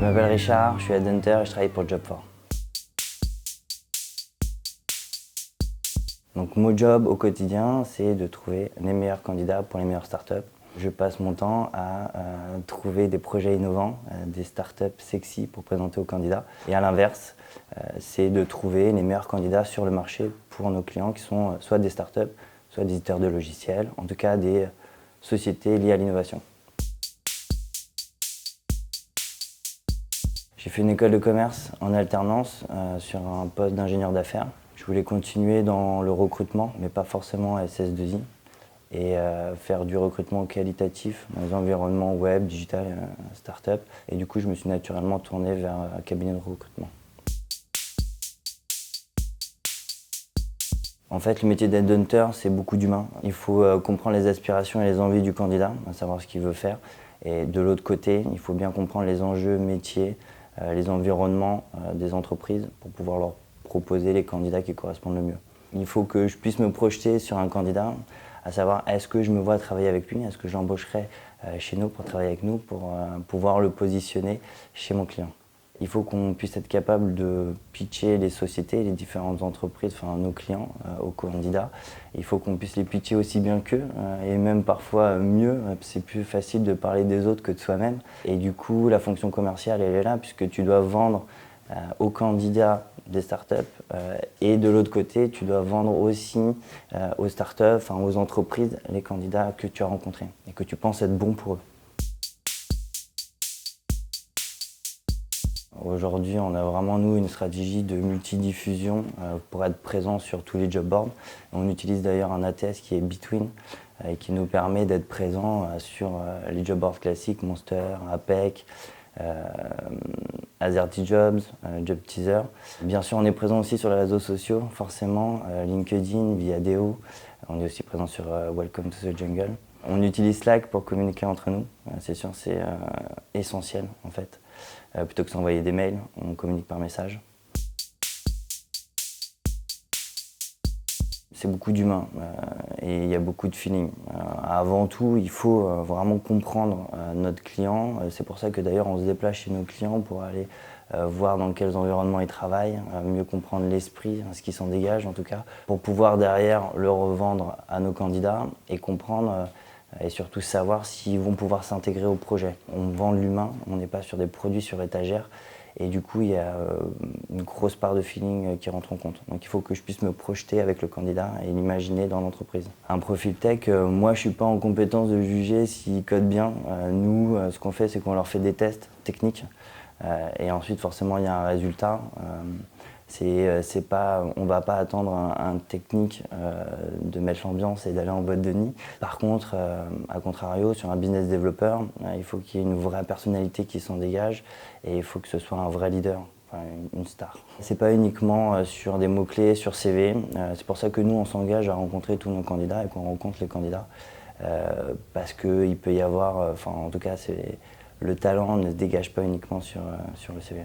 Je m'appelle Richard, je suis headhunter et je travaille pour Job4. Donc mon job au quotidien, c'est de trouver les meilleurs candidats pour les meilleures startups. Je passe mon temps à trouver des projets innovants, des startups sexy pour présenter aux candidats. Et à l'inverse, c'est de trouver les meilleurs candidats sur le marché pour nos clients qui sont soit des startups, soit des éditeurs de logiciels, en tout cas des sociétés liées à l'innovation. J'ai fait une école de commerce en alternance sur un poste d'ingénieur d'affaires. Je voulais continuer dans le recrutement, mais pas forcément à SS2I, et faire du recrutement qualitatif dans les environnements web, digital, start-up. Et du coup, je me suis naturellement tourné vers un cabinet de recrutement. En fait, le métier d'headhunter, c'est beaucoup d'humain. Il faut comprendre les aspirations et les envies du candidat, à savoir ce qu'il veut faire. Et de l'autre côté, il faut bien comprendre les enjeux métiers, les environnements des entreprises pour pouvoir leur proposer les candidats qui correspondent le mieux. Il faut que je puisse me projeter sur un candidat, à savoir est-ce que je me vois travailler avec lui, est-ce que je l'embaucherai chez nous pour travailler avec nous, pour pouvoir le positionner chez mon client. Il faut qu'on puisse être capable de pitcher les sociétés, les différentes entreprises, enfin nos clients, aux candidats. Il faut qu'on puisse les pitcher aussi bien qu'eux, et même parfois mieux. C'est plus facile de parler des autres que de soi-même. Et du coup, la fonction commerciale, elle est là, puisque tu dois vendre aux candidats des startups, et de l'autre côté, tu dois vendre aussi aux startups, enfin aux entreprises, les candidats que tu as rencontrés et que tu penses être bons pour eux. Aujourd'hui, on a vraiment, nous, une stratégie de multidiffusion pour être présent sur tous les job boards. On utilise d'ailleurs un ATS qui est Between et qui nous permet d'être présent sur les job boards classiques, Monster, APEC, Azerty Jobs, Job Teaser. Bien sûr, on est présent aussi sur les réseaux sociaux, forcément, LinkedIn, Viadeo. On est aussi présent sur Welcome to the Jungle. On utilise Slack pour communiquer entre nous. C'est sûr, c'est essentiel en fait. Plutôt que s'envoyer des mails, on communique par message. C'est beaucoup d'humain et il y a beaucoup de feeling. Avant tout, il faut vraiment comprendre notre client. C'est pour ça que d'ailleurs on se déplace chez nos clients pour aller voir dans quels environnements ils travaillent, mieux comprendre l'esprit, ce qui s'en dégage en tout cas, pour pouvoir derrière le revendre à nos candidats et comprendre et surtout savoir s'ils vont pouvoir s'intégrer au projet. On vend l'humain, on n'est pas sur des produits sur étagère. Et du coup, il y a une grosse part de feeling qui rentre en compte. Donc il faut que je puisse me projeter avec le candidat et l'imaginer dans l'entreprise. Un profil tech, moi je ne suis pas en compétence de juger s'il code bien. Nous, ce qu'on fait, c'est qu'on leur fait des tests techniques. Et ensuite, forcément, il y a un résultat. On ne va pas attendre un technique de mettre l'ambiance et d'aller en boîte de nuit. Par contre, à contrario, sur un business developer, il faut qu'il y ait une vraie personnalité qui s'en dégage et il faut que ce soit un vrai leader, enfin, une star. C'est pas uniquement sur des mots-clés, sur CV. C'est pour ça que nous, on s'engage à rencontrer tous nos candidats et qu'on rencontre les candidats. Parce qu'il peut y avoir, en tout cas, le talent ne se dégage pas uniquement sur le CV.